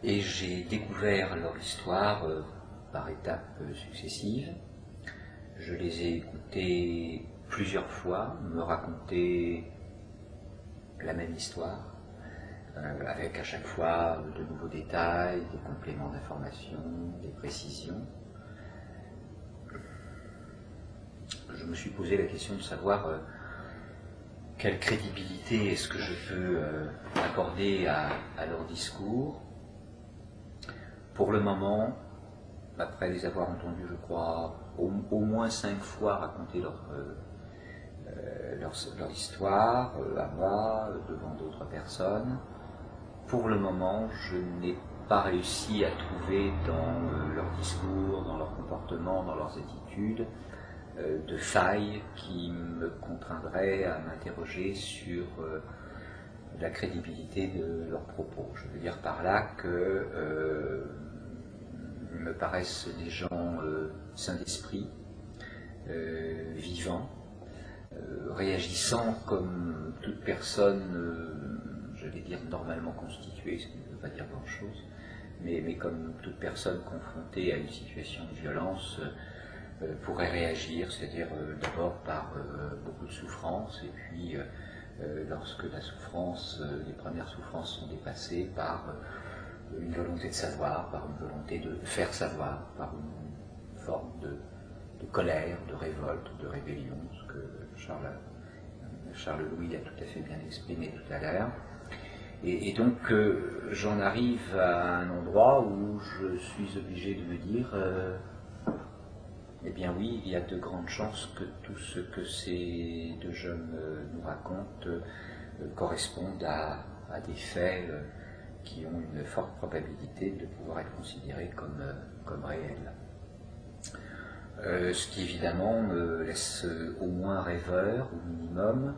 [SPEAKER 4] Et j'ai découvert leur histoire par étapes successives. Je les ai écoutés plusieurs fois me raconter la même histoire, avec à chaque fois de nouveaux détails, des compléments d'information, des précisions. Je me suis posé la question de savoir quelle crédibilité est-ce que je peux accorder à leur discours. Pour le moment, après les avoir entendus, je crois, au moins 5 fois raconter leur histoire, à moi, devant d'autres personnes, pour le moment, je n'ai pas réussi à trouver dans leur discours, dans leur comportement, dans leurs attitudes, de failles qui me contraindraient à m'interroger sur la crédibilité de leurs propos. Je veux dire par là que ils me paraissent des gens sains d'esprit, vivants, réagissant comme toute personne, j'allais dire normalement constituée, ce qui ne veut pas dire grand-chose, mais comme toute personne confrontée à une situation de violence pourrait réagir, c'est-à-dire d'abord par beaucoup de souffrance, et puis lorsque la souffrance, les premières souffrances sont dépassées, par une volonté de savoir, par une volonté de faire savoir, par une forme de colère, de révolte, de rébellion, ce que Charles Louis a tout à fait bien exprimé tout à l'heure. Et donc j'en arrive à un endroit où je suis obligé de me dire eh bien oui, il y a de grandes chances que tout ce que ces deux jeunes nous racontent correspondent à des faits qui ont une forte probabilité de pouvoir être considérés comme réels. Ce qui évidemment me laisse au moins rêveur, au minimum,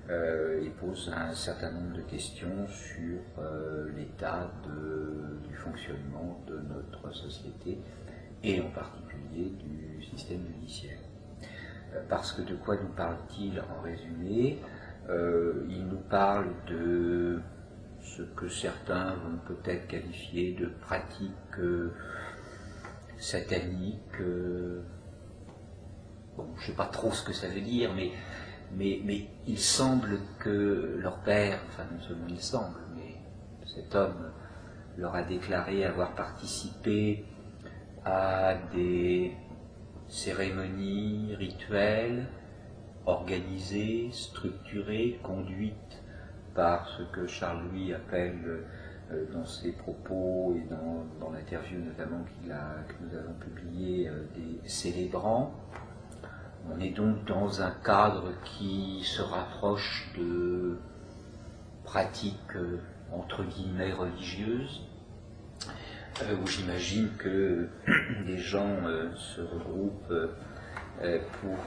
[SPEAKER 4] et pose un certain nombre de questions sur l'état du fonctionnement de notre société, et en particulier du système judiciaire. Parce que de quoi nous parle-t-il en résumé? Il nous parle de ce que certains vont peut-être qualifier de pratiques sataniques. Bon, je ne sais pas trop ce que ça veut dire, mais il semble que leur père, enfin non seulement il semble, mais cet homme leur a déclaré avoir participé à des cérémonies rituelles organisées, structurées, conduites par ce que Charles Louis appelle dans ses propos et dans l'interview notamment que nous avons publié des célébrants. On est donc dans un cadre qui se rapproche de pratiques entre guillemets religieuses, où j'imagine que des gens se regroupent pour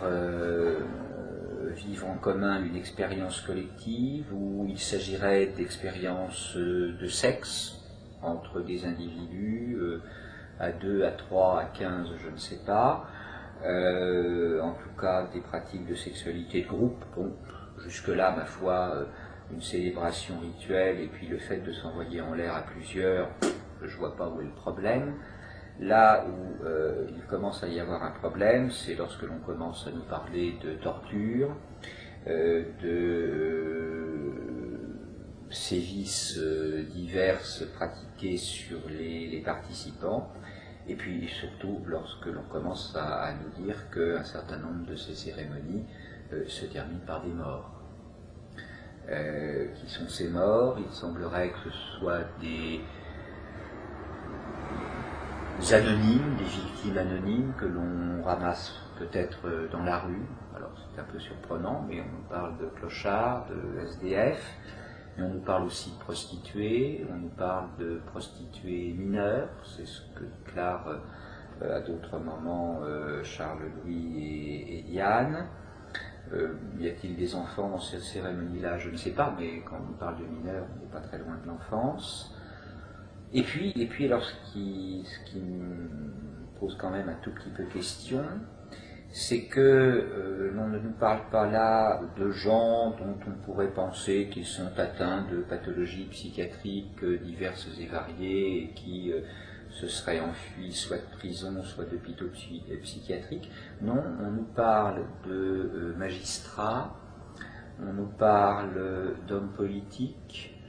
[SPEAKER 4] vivre en commun une expérience collective, où il s'agirait d'expériences de sexe entre des individus, à 2, à 3, à 15, je ne sais pas, en tout cas des pratiques de sexualité de groupe. Bon, jusque-là, ma foi, une célébration rituelle et puis le fait de s'envoyer en l'air à plusieurs, je vois pas où est le problème. Là où il commence à y avoir un problème, c'est lorsque l'on commence à nous parler de torture, de sévices diverses pratiqués sur les participants, et puis surtout lorsque l'on commence à nous dire qu'un certain nombre de ces cérémonies se terminent par des morts. Qui sont ces morts? Il semblerait que ce soit des anonymes, des victimes anonymes que l'on ramasse peut-être dans la rue. Alors c'est un peu surprenant, mais on nous parle de clochards, de SDF, mais on nous parle aussi de prostituées, on nous parle de prostituées mineures, c'est ce que déclarent à d'autres moments Charles Louis et Diane. Y a-t-il des enfants dans cette cérémonie-là? Je ne sais pas, mais quand on parle de mineurs, on n'est pas très loin de l'enfance. Et puis alors ce qui me pose quand même un tout petit peu question, c'est que l'on ne nous parle pas là de gens dont on pourrait penser qu'ils sont atteints de pathologies psychiatriques diverses et variées et qui se seraient enfuis soit de prison, soit d'hôpitaux psychiatriques. Non, on nous parle de magistrats, on nous parle d'hommes politiques,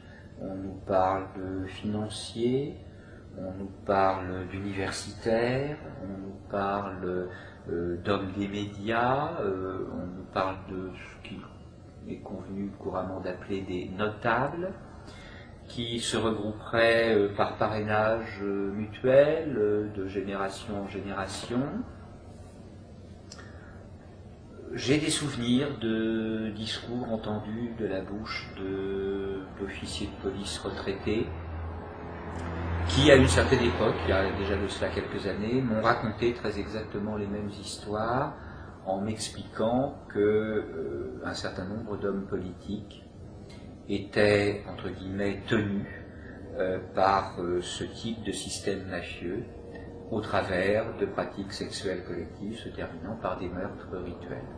[SPEAKER 4] on nous parle de financiers, on nous parle d'universitaires, on nous parle d'hommes des médias, on nous parle de ce qu'il est convenu couramment d'appeler des notables, qui se regrouperaient par parrainage mutuel de génération en génération. J'ai des souvenirs de discours entendus de la bouche d'officiers de police retraités qui, à une certaine époque, il y a déjà de cela quelques années, m'ont raconté très exactement les mêmes histoires en m'expliquant qu'un certain nombre d'hommes politiques étaient, entre guillemets, tenus par ce type de système mafieux au travers de pratiques sexuelles collectives se terminant par des meurtres rituels.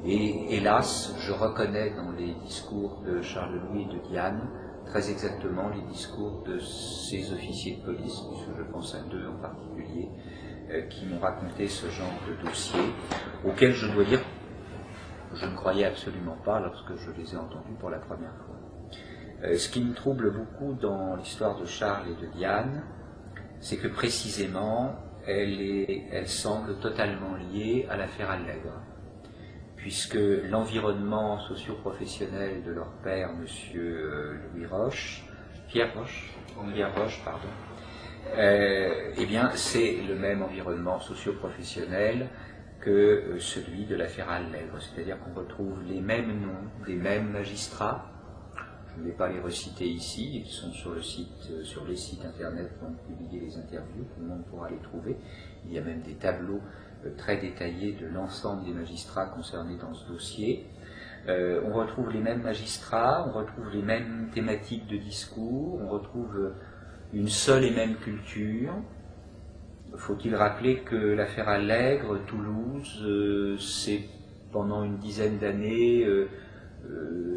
[SPEAKER 4] Et hélas, je reconnais dans les discours de Charles-Louis et de Diane très exactement les discours de ces officiers de police, puisque je pense à deux en particulier, qui m'ont raconté ce genre de dossier, auquel je dois dire je ne croyais absolument pas lorsque je les ai entendus pour la première fois. Ce qui me trouble beaucoup dans l'histoire de Charles et de Diane, c'est que précisément elle semble totalement liée à l'affaire Allègre, puisque l'environnement socio-professionnel de leur père, monsieur Pierre Roche, eh bien c'est le même environnement socio-professionnel que celui de l'affaire Allègre, c'est-à-dire qu'on retrouve les mêmes noms des mêmes magistrats. Je ne vais pas les reciter ici, ils sont sur les sites internet où on publie les interviews, tout le monde pourra les trouver. Il y a même des tableaux très détaillés de l'ensemble des magistrats concernés dans ce dossier. On retrouve les mêmes magistrats, on retrouve les mêmes thématiques de discours, on retrouve une seule et même culture. Faut-il rappeler que l'affaire Allègre, Toulouse, c'est pendant une dizaine d'années,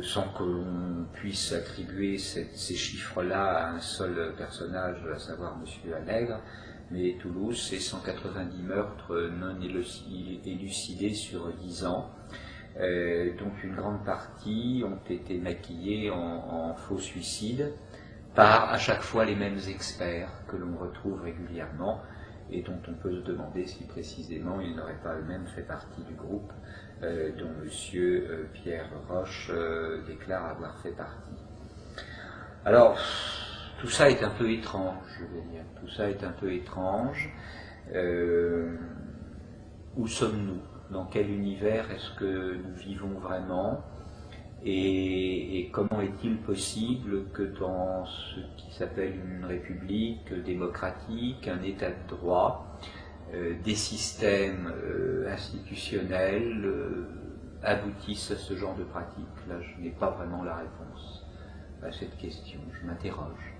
[SPEAKER 4] sans qu'on puisse attribuer ces chiffres-là à un seul personnage, à savoir M. Allègre, mais Toulouse, c'est 190 meurtres non élucidés sur 10 ans. Donc une grande partie ont été maquillés en faux suicides par à chaque fois les mêmes experts que l'on retrouve régulièrement et dont on peut se demander si précisément ils n'auraient pas eux-mêmes fait partie du groupe dont M. Pierre Roche déclare avoir fait partie. Alors, tout ça est un peu étrange, je veux dire. Tout ça est un peu étrange. Où sommes-nous? Dans quel univers est-ce que nous vivons vraiment? Et comment est-il possible que dans ce qui s'appelle une république démocratique, un état de droit, des systèmes institutionnels aboutissent à ce genre de pratiques? Là, je n'ai pas vraiment la réponse à cette question, je m'interroge.